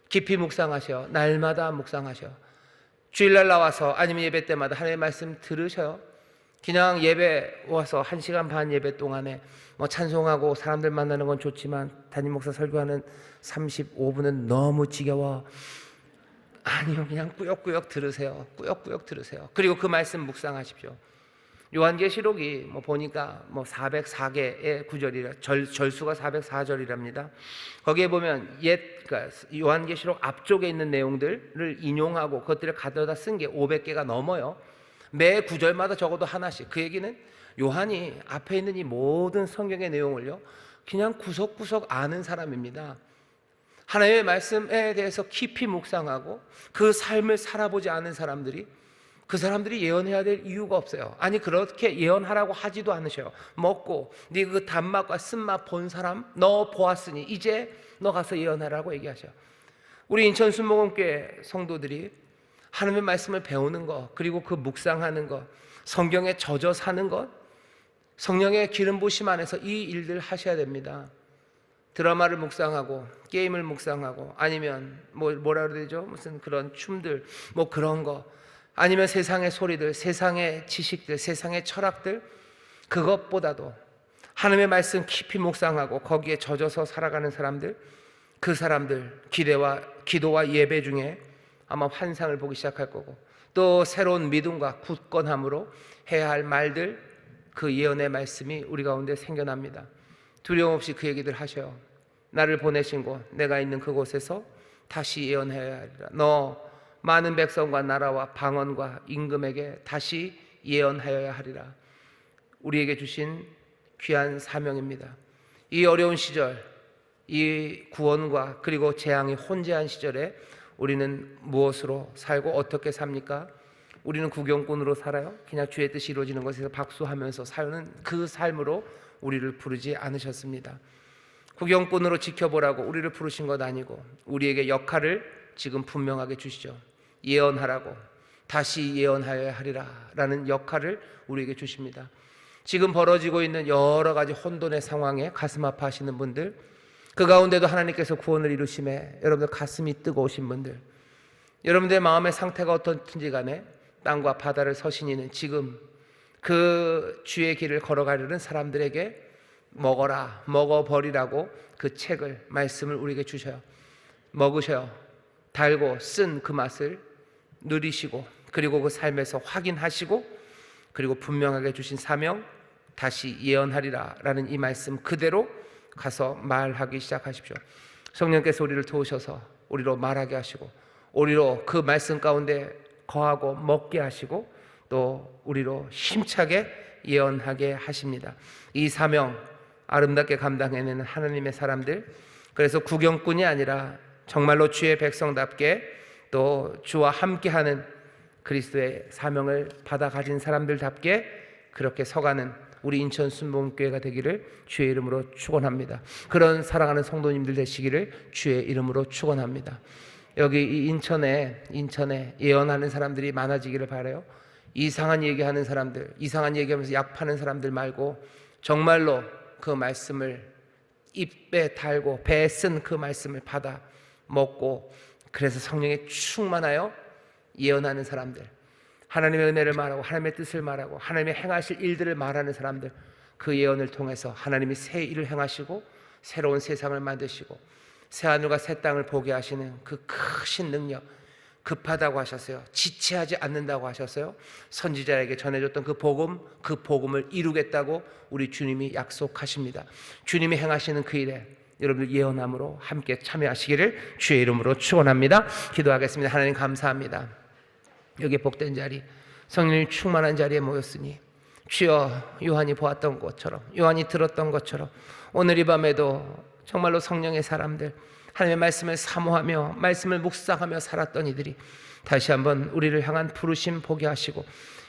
깊이 묵상하셔요. 날마다 묵상하셔요. 주일날 나와서 아니면 예배 때마다 하나님의 말씀 들으셔요. 그냥 예배 와서 1시간 반 예배 동안에 찬송하고 사람들 만나는 건 좋지만 담임 목사 설교하는 35분은 너무 지겨워. 아니요, 그냥 꾸역꾸역 들으세요. 꾸역꾸역 들으세요. 그리고 그 말씀 묵상하십시오. 요한계시록이 보니까 404개의 구절이라, 절수가 404절이랍니다. 거기에 보면 그러니까 요한계시록 앞쪽에 있는 내용들을 인용하고 그것들을 가져다 쓴 게 500개가 넘어요. 매 구절마다 적어도 하나씩. 그 얘기는 요한이 앞에 있는 이 모든 성경의 내용을요, 그냥 구석구석 아는 사람입니다. 하나님의 말씀에 대해서 깊이 묵상하고 그 삶을 살아보지 않은 사람들이, 그 사람들이 예언해야 될 이유가 없어요. 아니, 그렇게 예언하라고 하지도 않으셔요. 먹고 네 그 단맛과 쓴맛 본 사람 너 보았으니 이제 너 가서 예언하라고 얘기하셔요. 우리 인천 순복음교회 성도들이 하나님의 말씀을 배우는 것, 그리고 그 묵상하는 것, 성경에 젖어 사는 것, 성령의 기름 부심 안에서 이 일들 하셔야 됩니다. 드라마를 묵상하고 게임을 묵상하고 아니면 뭐라 그래야 되죠? 무슨 그런 춤들, 그런 거, 아니면 세상의 소리들, 세상의 지식들, 세상의 철학들, 그것보다도 하나님의 말씀 깊이 묵상하고 거기에 젖어서 살아가는 사람들, 그 사람들 기도와 예배 중에 아마 환상을 보기 시작할 거고, 또 새로운 믿음과 굳건함으로 해야 할 말들, 그 예언의 말씀이 우리 가운데 생겨납니다. 두려움 없이 그 얘기들 하셔요. 나를 보내신 곳, 내가 있는 그곳에서 다시 예언해야 하리라. 너 많은 백성과 나라와 방언과 임금에게 다시 예언하여야 하리라. 우리에게 주신 귀한 사명입니다. 이 어려운 시절, 이 구원과 그리고 재앙이 혼재한 시절에 우리는 무엇으로 살고 어떻게 삽니까? 우리는 구경꾼으로 살아요. 그냥 주의 뜻이 이루어지는 것에서 박수하면서 사는 그 삶으로 우리를 부르지 않으셨습니다. 구경꾼으로 지켜보라고 우리를 부르신 것 아니고 우리에게 역할을 지금 분명하게 주시죠. 예언하라고, 다시 예언하여야 하리라 라는 역할을 우리에게 주십니다. 지금 벌어지고 있는 여러 가지 혼돈의 상황에 가슴 아파하시는 분들, 그 가운데도 하나님께서 구원을 이루심에 여러분들 가슴이 뜨거우신 분들, 여러분들의 마음의 상태가 어떻든지 간에 땅과 바다를 서신이는 지금 그 주의 길을 걸어가려는 사람들에게 먹어라, 먹어버리라고 그 책을, 말씀을 우리에게 주셔요. 먹으셔요. 달고 쓴 그 맛을 누리시고, 그리고 그 삶에서 확인하시고, 그리고 분명하게 주신 사명, 다시 예언하리라 라는 이 말씀 그대로 가서 말하기 시작하십시오. 성령께서 우리를 도우셔서 우리로 말하게 하시고, 우리로 그 말씀 가운데 거하고 먹게 하시고, 또 우리로 힘차게 예언하게 하십니다. 이 사명 아름답게 감당해내는 하나님의 사람들, 그래서 구경꾼이 아니라 정말로 주의 백성답게 또 주와 함께하는 그리스도의 사명을 받아 가진 사람들답게 그렇게 서가는 우리 인천 순복음교회가 되기를 주의 이름으로 축원합니다. 그런 사랑하는 성도님들 되시기를 주의 이름으로 축원합니다. 여기 이 인천에 예언하는 사람들이 많아지기를 바라요. 이상한 얘기하는 사람들, 이상한 얘기하면서 약 파는 사람들 말고 정말로 그 말씀을 입에 달고 배에 쓴 그 말씀을 받아 먹고, 그래서 성령에 충만하여 예언하는 사람들, 하나님의 은혜를 말하고 하나님의 뜻을 말하고 하나님의 행하실 일들을 말하는 사람들, 그 예언을 통해서 하나님이 새 일을 행하시고 새로운 세상을 만드시고 새하늘과 새 땅을 보게 하시는 그 크신 능력, 급하다고 하셨어요. 지체하지 않는다고 하셨어요. 선지자에게 전해줬던 그 복음을 이루겠다고 우리 주님이 약속하십니다. 주님이 행하시는 그 일에 여러분들 예언함으로 함께 참여하시기를 주의 이름으로 축원합니다. 기도하겠습니다. 하나님 감사합니다. 여기 복된 자리, 성령님 충만한 자리에 모였으니 주여, 요한이 보았던 것처럼, 요한이 들었던 것처럼 오늘 이 밤에도 정말로 성령의 사람들, 하나님의 말씀을 사모하며 말씀을 묵상하며 살았던 이들이 다시 한번 우리를 향한 부르심 보게 하시고,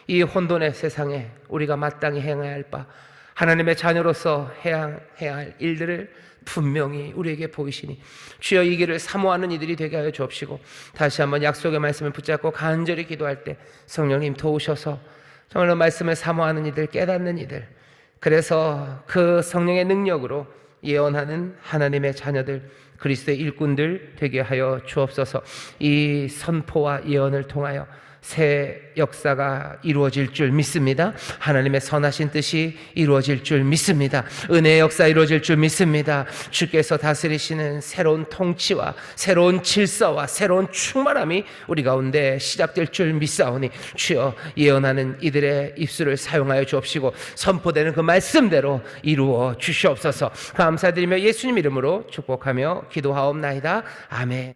이 혼돈의 세상에 우리가 마땅히 행해야 할 바, 하나님의 자녀로서 해야 할 일들을 분명히 우리에게 보이시니 주여, 이 길을 사모하는 이들이 되게 하여 주옵시고, 다시 한번 약속의 말씀을 붙잡고 간절히 기도할 때 성령님 도우셔서 정말로 말씀을 사모하는 이들, 깨닫는 이들, 그래서 그 성령의 능력으로 예언하는 하나님의 자녀들, 그리스도의 일꾼들 되게 하여 주옵소서. 이 선포와 예언을 통하여 새 역사가 이루어질 줄 믿습니다. 하나님의 선하신 뜻이 이루어질 줄 믿습니다. 은혜의 역사 이루어질 줄 믿습니다. 주께서 다스리시는 새로운 통치와 새로운 질서와 새로운 충만함이 우리 가운데 시작될 줄 믿사오니 주여, 예언하는 이들의 입술을 사용하여 주옵시고 선포되는 그 말씀대로 이루어 주시옵소서. 감사드리며 예수님 이름으로 축복하며 기도하옵나이다. 아멘.